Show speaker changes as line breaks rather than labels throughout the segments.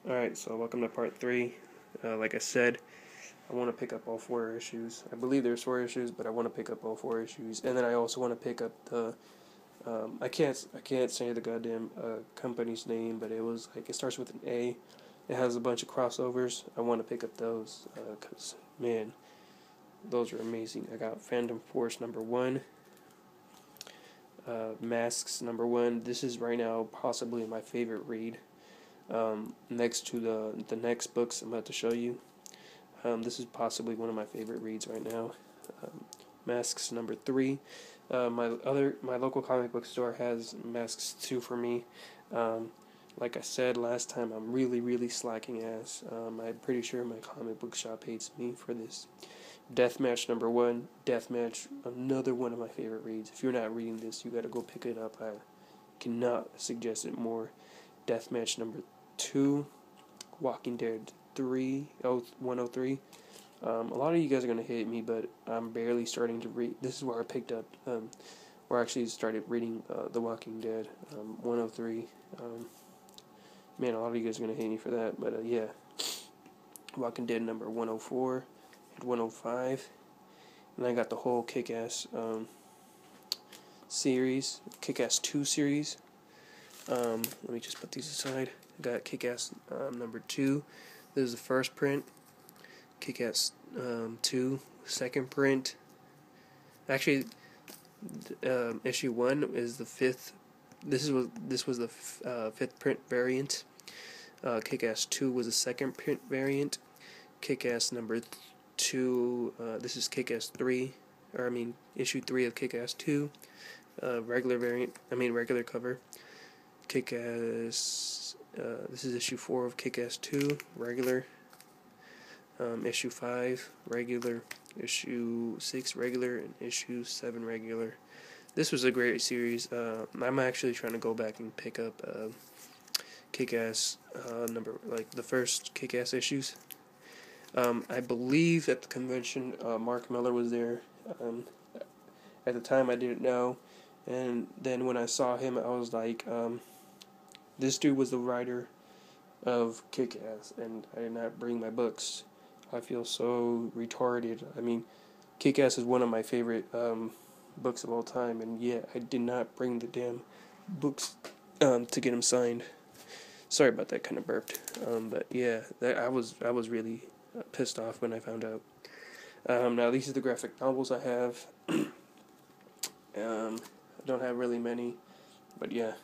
Alright, so welcome to part 3. Like I said, I want to pick up all 4 issues. I believe there's 4 issues, but I want to pick up all 4 issues. And then I also want to pick up the... I can't say the goddamn company's name, but it starts with an A. It has a bunch of crossovers. I want to pick up those, because, man, those are amazing. I got Phantom Force number 1. Masks number 1. This is right now possibly my favorite read. Next to the next books I'm about to show you. This is possibly one of my favorite reads right now. Masks number 3. My local comic book store has Masks 2 for me. Like I said last time, I'm really slacking ass. I'm pretty sure my comic book shop hates me for this. Deathmatch number 1. Deathmatch, another one of my favorite reads. If you're not reading this, you gotta go pick it up. I cannot suggest it more. Deathmatch number 2. Walking Dead 103. A lot of you guys are going to hate me, but I'm barely starting to read. This is where I picked up, where I actually started reading The Walking Dead, 103. Man, a lot of you guys are going to hate me for that, but yeah. Walking Dead number 104 and 105. And I got the whole Kick-Ass series, Kick-Ass 2 series. Let me just put these aside. I got Kick-Ass number 2. This is the first print. Kick-Ass 2, second print. Actually, issue 1 is the 5th. This was the 5th print variant. Kick-Ass 2 was the second print variant. Kick-Ass number 2. This is Kick-Ass 3, issue 3 of Kick-Ass 2. Regular cover. Kick-Ass, this is issue 4 of Kick-Ass 2, regular, issue 5, regular, issue 6, regular, and issue 7, regular. This was a great series. I'm actually trying to go back and pick up Kick-Ass, the first Kick-Ass issues. I believe at the convention, Mark Millar was there. At the time I didn't know, and then when I saw him, I was like, this dude was the writer of Kick-Ass, and I did not bring my books. I feel so retarded. Kick-Ass is one of my favorite books of all time, and yeah, I did not bring the damn books to get them signed. Sorry about that, kind of burped. But yeah, I was really pissed off when I found out. Now these are the graphic novels I have. I don't have really many, but yeah.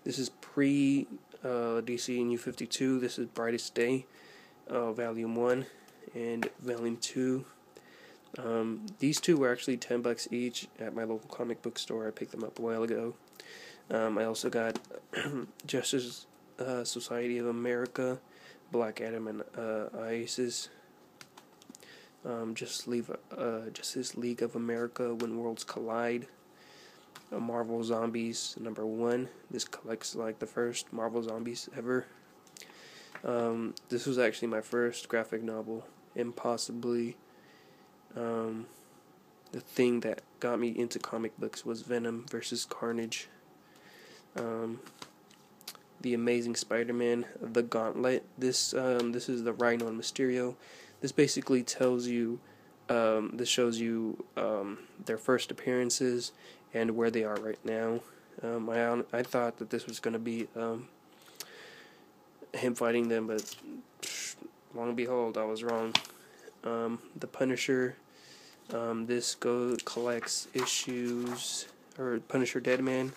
This is pre DC New 52. This is Brightest Day, Volume 1 and Volume 2. These two were actually $10 each at my local comic book store. I picked them up a while ago. I also got Justice Society of America, Black Adam and Isis. Justice League of America, When Worlds Collide. Marvel Zombies number 1. This collects like the first Marvel Zombies ever. This was actually my first graphic novel, and possibly the thing that got me into comic books was Venom vs. Carnage. The Amazing Spider-Man, The Gauntlet. This is the Rhino and Mysterio. This basically tells you, this shows you their first appearances and where they are right now. I thought that this was going to be him fighting them, but long and behold, I was wrong. The Punisher, this collects issues, or Punisher Deadman.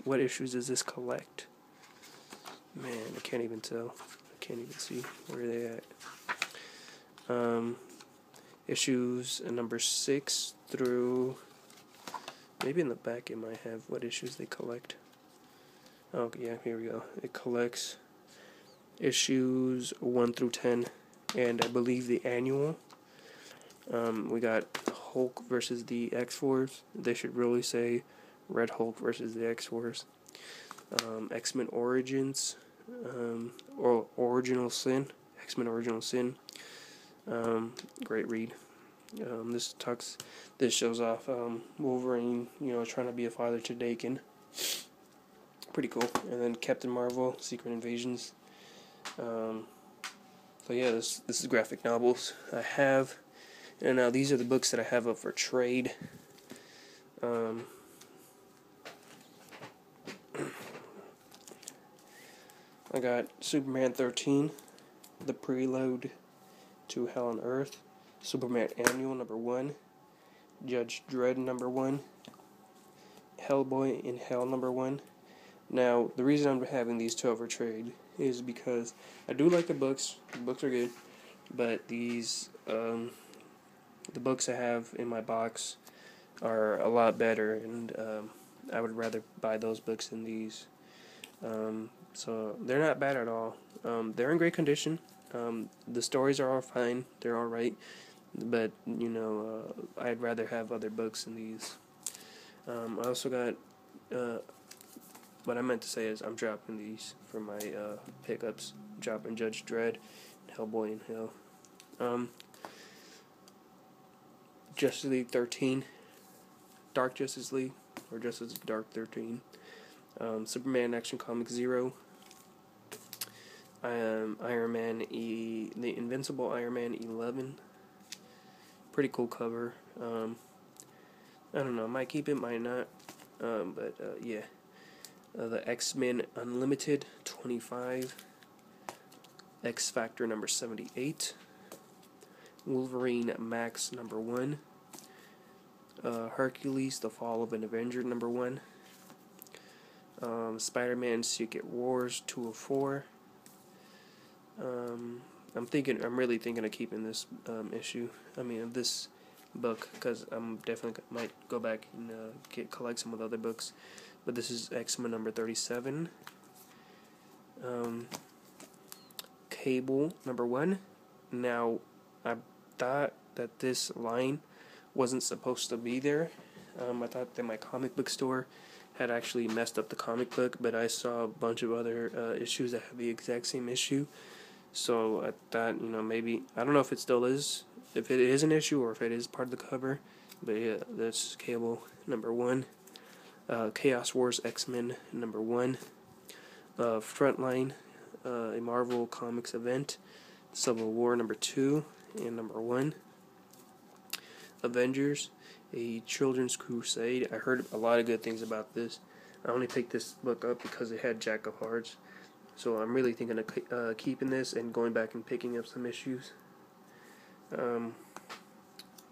What issues does this collect? Man, I can't even tell. I can't even see where they at. Issues number 6 through, maybe in the back it might have what issues they collect. Oh yeah, here we go. It collects issues 1 through 10, and I believe the annual. We got Hulk versus the X-Force. They should really say Red Hulk versus the X-Force. X-Men Origins, or Original Sin. X-Men Original Sin. Great read. This shows off Wolverine, trying to be a father to Daken. pretty cool. And then Captain Marvel, Secret Invasions. So yeah, this is graphic novels I have. And now these are the books that I have up for trade. I got Superman 13, The Prelude to Hell on Earth, Superman Annual #1, Judge Dredd #1, Hellboy in Hell #1. Now, the reason I'm having these two over trade is because I do like the books. The books are good, but these, the books I have in my box are a lot better, and I would rather buy those books than these. So they're not bad at all. They're in great condition. The stories are all fine. They're all right, but I'd rather have other books than these. I also got. What I meant to say is I'm dropping these for my pickups. Dropping Judge Dredd, Hellboy in Hell. Justice League 13, Dark Justice League, or Justice Dark 13. Superman Action Comics 0. Iron Man the Invincible Iron Man 11. Pretty cool cover. I don't know, might keep it, might not. But yeah. The X-Men Unlimited 25. X Factor #78. Wolverine Max #1. Hercules The Fall of an Avenger #1. Spider-Man Secret Wars 2 of 4. I'm really thinking of keeping this this book, because I'm definitely might go back and collect some of the other books. But this is X-Men #37. Cable #1. Now, I thought that this line wasn't supposed to be there. I thought that my comic book store had actually messed up the comic book, but I saw a bunch of other issues that have the exact same issue. So I thought, maybe, I don't know if it still is, if it is an issue or if it is part of the cover. But yeah, that's Cable #1. Chaos Wars X-Men #1. Frontline, a Marvel Comics event. Civil War #2 and #1. Avengers, a Children's Crusade. I heard a lot of good things about this. I only picked this book up because it had Jack of Hearts. So I'm really thinking of keeping this and going back and picking up some issues.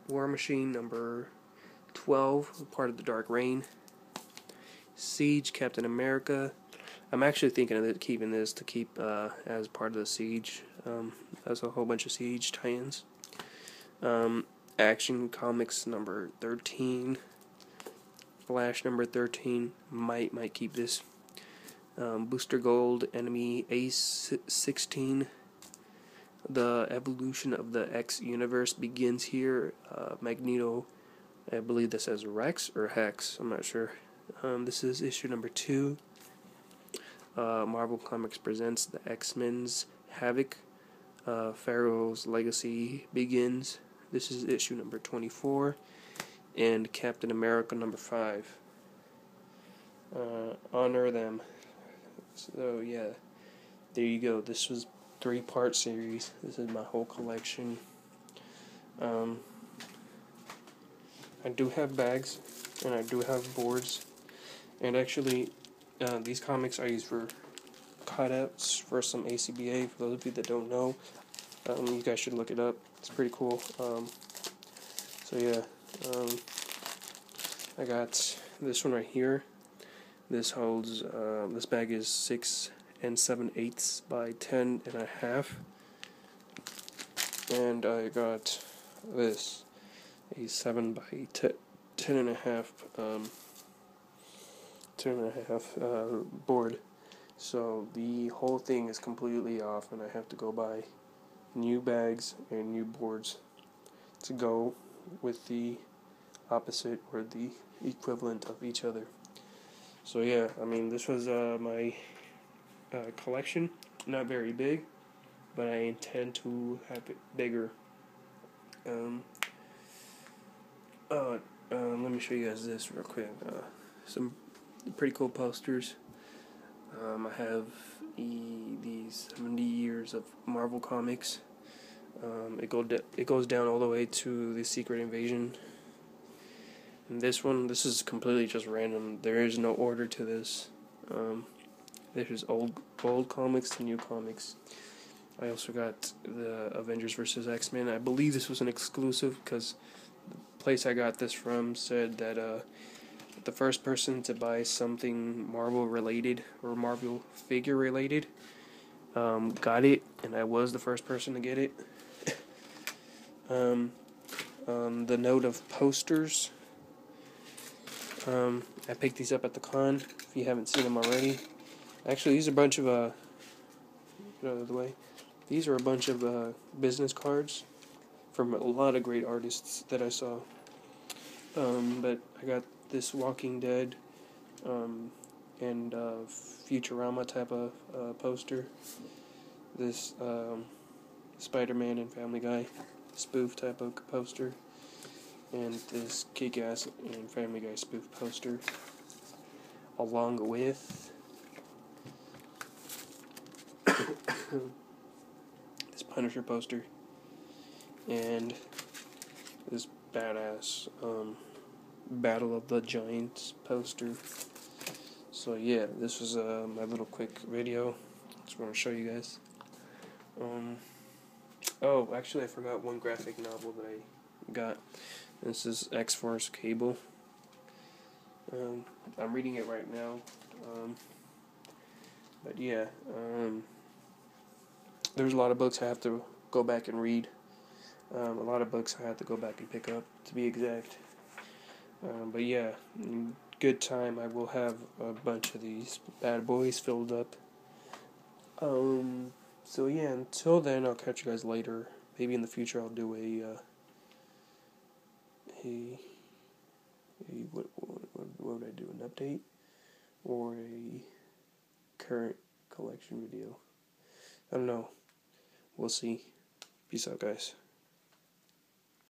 War Machine #12, part of the Dark Reign. Siege, Captain America. I'm actually thinking of keeping this to keep as part of the Siege. That's a whole bunch of Siege tie-ins. Action Comics #13. Flash #13. Might keep this. Booster Gold Enemy Ace 16. The evolution of the X universe begins here. Magneto, I believe this says Rex or Hex, I'm not sure. This is issue #2. Marvel Comics presents the X-Men's Havoc. Pharaoh's Legacy begins. This is issue #24. And Captain America #5. Honor Them. So yeah, there you go. This was 3-part series. This is my whole collection. I do have bags, and I do have boards. And actually, these comics I use for cutouts for some ACBA. For those of you that don't know, you guys should look it up. It's pretty cool. So yeah, I got this one right here. This holds, this bag is 6 7/8 by 10.5. And I got this, a 7 by 10.5, 10.5 board. So the whole thing is completely off, and I have to go buy new bags and new boards to go with the opposite or the equivalent of each other. So yeah, this was my collection. Not very big, but I intend to have it bigger. Let me show you guys this real quick. Some pretty cool posters. I have the 70 years of Marvel Comics. It goes down all the way to the Secret Invasion. And this is completely just random. There is no order to this. There's old comics to new comics. I also got the Avengers vs. X-Men. I believe this was an exclusive because the place I got this from said that the first person to buy something Marvel related or Marvel figure related got it, and I was the first person to get it. On the note of posters, I picked these up at the con. If you haven't seen them already, actually these are a bunch of get out of the way. These are a bunch of business cards from a lot of great artists that I saw. But I got this Walking Dead and Futurama type of poster. This Spider-Man and Family Guy spoof type of poster. And this Kick-Ass and Family Guy spoof poster. Along with this Punisher poster. And this badass Battle of the Giants poster. So yeah, this was my little quick video. Just want to show you guys. Oh, actually I forgot one graphic novel that I got. This is X-Force Cable. I'm reading it right now. But yeah, there's a lot of books I have to go back and read. A lot of books I have to go back and pick up, to be exact. But yeah, in good time I will have a bunch of these bad boys filled up. So yeah, until then, I'll catch you guys later. Maybe in the future I'll do what would I do? An update or a current collection video? I don't know. We'll see. Peace out, guys.